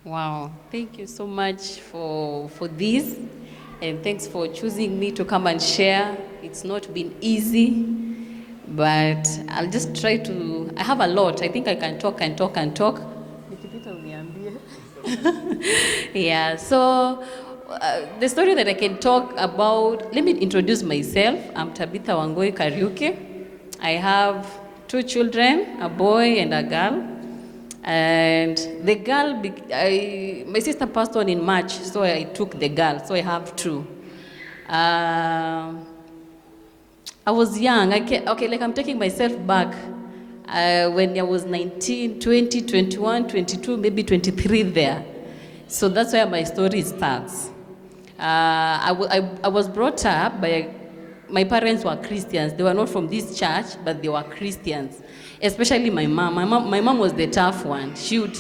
Wow, thank you so much for this, and thanks for choosing me to come and share. It's not been easy, but I'll just try to. I have a lot. I think I can talk and talk and talk. Yeah, so the story that I can talk about, let me introduce myself. I'm Tabitha Wangoi Kariuki. I have 2 children, a boy and a girl. And the girl, my sister passed on in March, so I took the girl, so I have 2. I was young. I'm taking myself back. When I was 19, 20, 21, 22, maybe 23 there. So that's where my story starts. I was brought up by, my parents were Christians. They were not from this church, but they were Christians. Especially my mom. My mom was the tough one. She would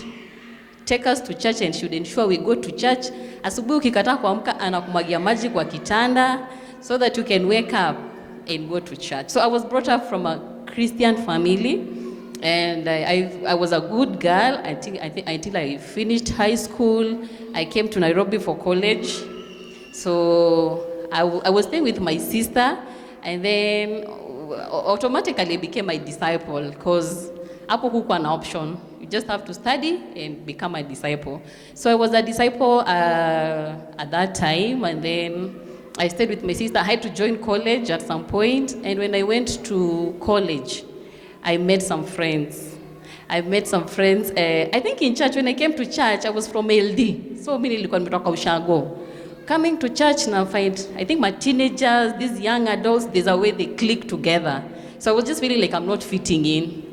take us to church and she would ensure we go to church. Asubuhi ukikataa kuamka anakumwagia maji kwa kitanda so that you can wake up and go to church. So I was brought up from a Christian family, and I was a good girl until I finished high school. I came to Nairobi for college. So I was staying with my sister, and then automatically became my disciple, because hapo kukuwa na option. You just have to study and become a disciple. So I was a disciple at that time, and then I stayed with my sister. I had to join college at some point, and when I went to college, I met some friends. I think in church, when I came to church, I was from LD. So mimi nilikuwa nimetoka Ushago. Coming to church now, I think my teenagers, these young adults, there's a way they click together. So I was just feeling like I'm not fitting in.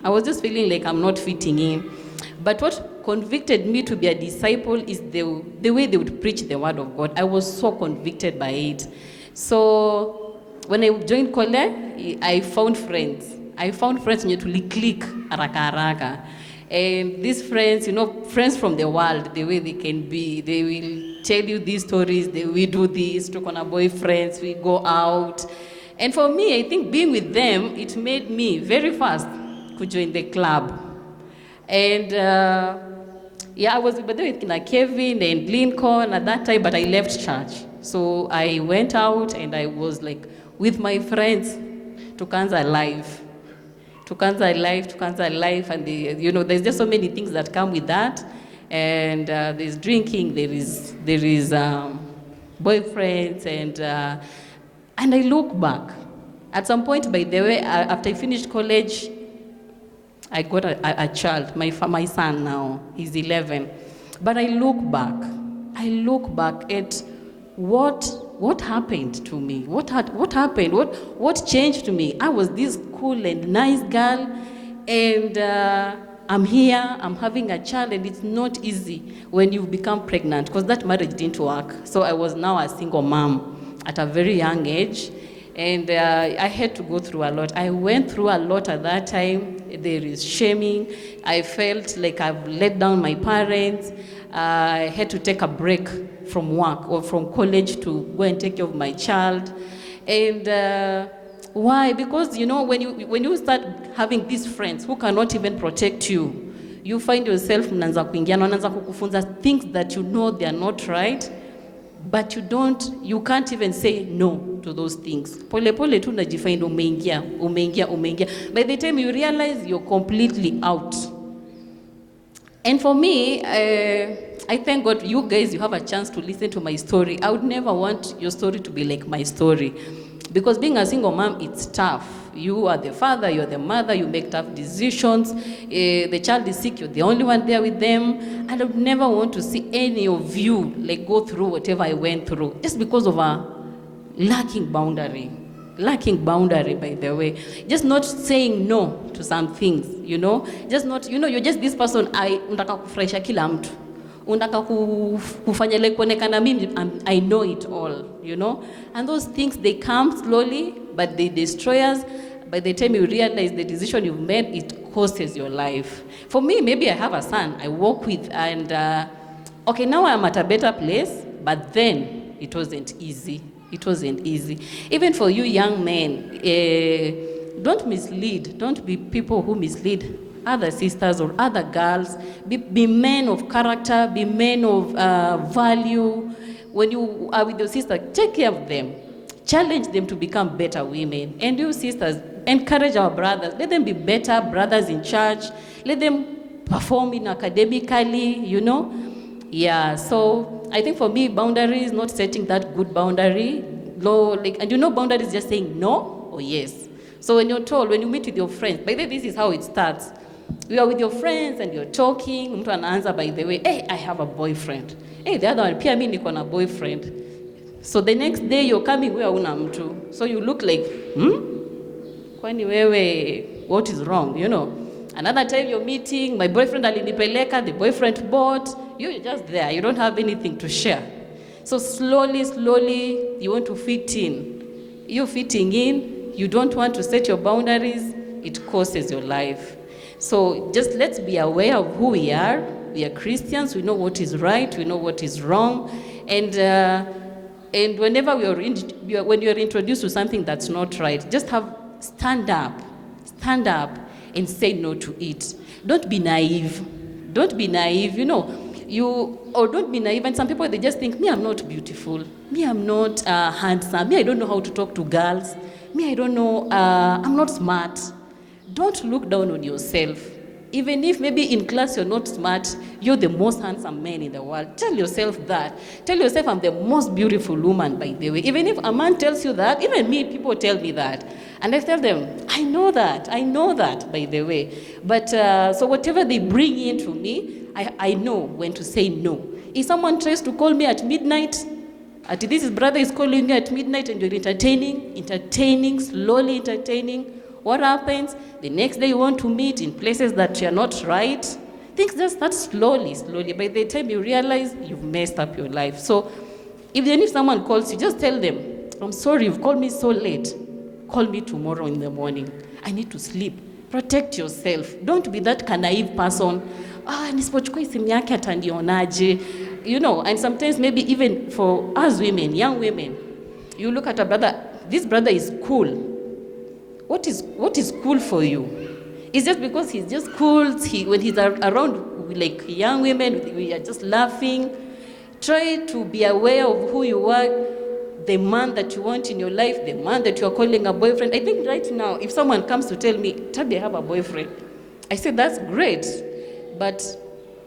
But what convicted me to be a disciple is the way they would preach the word of God. I was so convicted by it. So when I joined college, I found friends. Nye to click haraka. And these friends, friends from the world, the way they can be, they will tell you these stories, we do this, took on our boyfriends, we go out. And for me, I think being with them, it made me very fast to join the club. And I was with Kevin and Lincoln at that time, but I left church. So I went out and I was like with my friends to Kansas Life. And there's just so many things that come with that. And there's drinking, there is boyfriends, and I look back. At some point, by the way, after I finished college, I got a child, my son now, he's 11. But I look back at what happened to me. What happened? What changed to me? I was this cool and nice girl, and I'm here, I'm having a child, and it's not easy when you become pregnant, because that marriage didn't work. So I was now a single mom at a very young age, and I had to go through a lot. I went through a lot at that time. There is shaming. I felt like I've let down my parents. I had to take a break from work or from college to go and take care of my child. And why? Because when you start having these friends who cannot even protect you, you find yourself mnaanza kukufunza things that they are not right, but you can't even say no to those things. Pole pole tu najifind umeingia. By the time you realize, you're completely out. And for me, I thank God you guys, you have a chance to listen to my story. I would never want your story to be like my story. Because being a single mom, it's tough. You are the father, you're the mother, you make tough decisions. The child is sick, you're the only one there with them. And I would never want to see any of you go through whatever I went through, just because of a lacking boundary, by the way. Just not saying no to some things, Just not, you're just this person, unataka kufurahisha kila mtu. Unataka kufanya like kuonekana mimi, I know it all, And those things, they come slowly, but they destroy us. By the time you realize the decision you've made, it costs your life. For me, maybe I have a son I work with, and now I'm at a better place, but then it wasn't easy. Even for you young men, don't mislead. Don't be people who mislead other sisters or other girls. Be men of character, be men of value. When you are with your sister, take care of them. Challenge them to become better women. And you sisters, encourage our brothers. Let them be better brothers in church. Let them perform in academically, you know. Yeah, so I think for me, boundaries, not setting that good boundary. And you know, boundaries just saying no or yes. So when you're told, when you meet with your friends, by the way, this is how it starts. You are with your friends and you're talking. Mtu anaanza, by the way, hey, I have a boyfriend. Hey, the other one, pia mimi niko na boyfriend. So the next day you're coming, wewe huna mtu. So you look like, kwani wewe, what is wrong, you know? Another time you're meeting, my boyfriend alinipeleka, the boyfriend bought. You're just there, you don't have anything to share. So slowly, you want to fit in. You're fitting in, you don't want to set your boundaries, it costs your life. So just let's be aware of who we are. We are Christians, we know what is right, we know what is wrong. And whenever when you're introduced to something that's not right, just stand up and say no to it. Don't be naive, you know. Don't be naive. And some people, they just think, me, I'm not beautiful. Me, I'm not handsome. Me, I don't know how to talk to girls. Me, I don't know, I'm not smart. Don't look down on yourself. Even if maybe in class you're not smart, you're the most handsome man in the world. Tell yourself that. Tell yourself, I'm the most beautiful woman, by the way. Even if a man tells you that, even me, people tell me that. And I tell them, I know that, by the way. But so whatever they bring into me, I know when to say no. If someone tries to call me at midnight, this brother is calling me at midnight and you're entertaining, slowly entertaining, what happens? The next day you want to meet in places that you're not right. Things just start slowly. By the time you realize, you've messed up your life. So if someone calls you, just tell them, I'm sorry, you've called me so late. Call me tomorrow in the morning. I need to sleep. Protect yourself. Don't be that naive person. Nisipochukua simu yake atanionaje. You know, and sometimes maybe even for us women, young women, you look at a brother, this brother is cool. What is cool for you? It's just because he's just cool. When he's around like young women, we are just laughing. Try to be aware of who you are, the man that you want in your life, the man that you are calling a boyfriend. I think right now, if someone comes to tell me, Tabi, I have a boyfriend, I say, that's great. But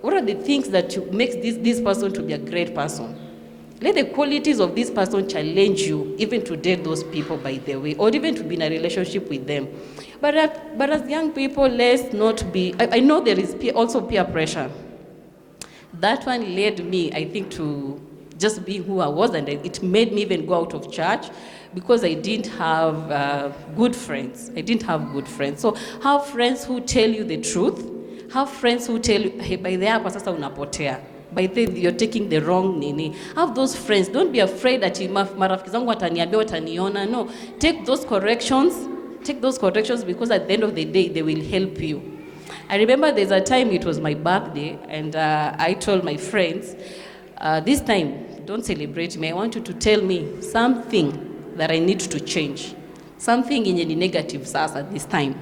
what are the things that makes this person to be a great person? Let the qualities of this person challenge you, even to date those people, by the way, or even to be in a relationship with them. But as young people, let's not be, I know there is also peer pressure. That one led me, I think, to just being who I was, and it made me even go out of church because I didn't have good friends. So have friends who tell you the truth. Have friends who tell you, hey, by the hapa sasa unapotea. By the you're taking the wrong nini. Have those friends. Don't be afraid that marafiki zangu wataniambia wataniona. No, take those corrections because at the end of the day, they will help you. I remember there's a time, it was my birthday, and I told my friends, this time, don't celebrate me. I want you to tell me something that I need to change. Something in any negative sasa this time.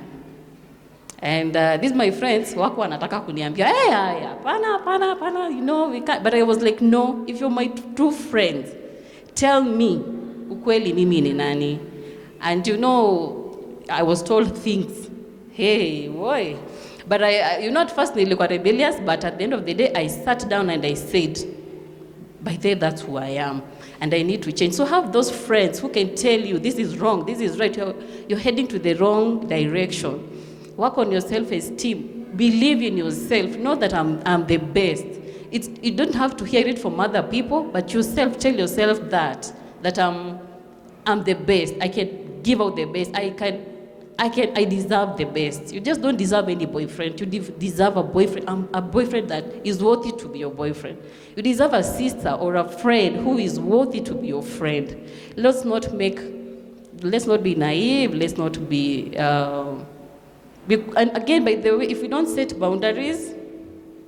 And these my friends, wako wanataka kuniambia, hey, pana, you know, we can't. But I was like, no, if you're my true friends, tell me, ukweli mimi ni nani? And you know, I was told things, hey, boy. But at first nilikuwa rebellious, but at the end of the day, I sat down and I said, by the way, that's who I am, and I need to change. So have those friends who can tell you, this is wrong, this is right, you're heading to the wrong direction. Work on your self-esteem. Believe in yourself. Know that I'm the best. You don't have to hear it from other people, but yourself, tell yourself that I'm the best. I can give out the best. I deserve the best. You just don't deserve any boyfriend. You deserve a boyfriend. A boyfriend that is worthy to be your boyfriend. You deserve a sister or a friend who is worthy to be your friend. Let's not be naive. Let's not be. And again, by the way, if we don't set boundaries,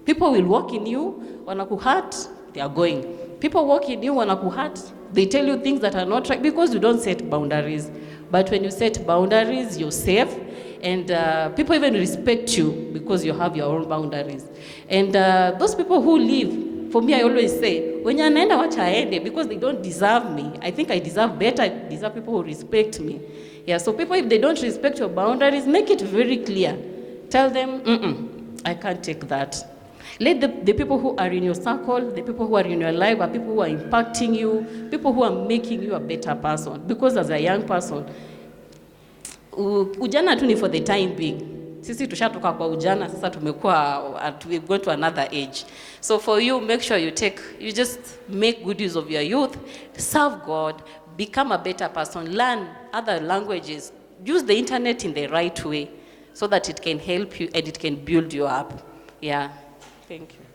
people will walk in you, wanakuhurt, they are going. People walk in you, wanakuhurt, they tell you things that are not right because you don't set boundaries. But when you set boundaries, you're safe, And people even respect you because you have your own boundaries. And those people who leave, for me, I always say, when you're naenda wacha aende, because they don't deserve me. I think I deserve better. I deserve people who respect me. Yeah, so people, if they don't respect your boundaries, make it very clear. Tell them, I can't take that. Let the people who are in your circle, the people who are in your life, are people who are impacting you, people who are making you a better person. Because as a young person, ujana tu ni for the time being. Sisi tushatoka kwa ujana, sasa we've gone to another age. So for you, make sure you just make good use of your youth, serve God, become a better person, learn other languages, use the internet in the right way so that it can help you and it can build you up. Yeah. Thank you.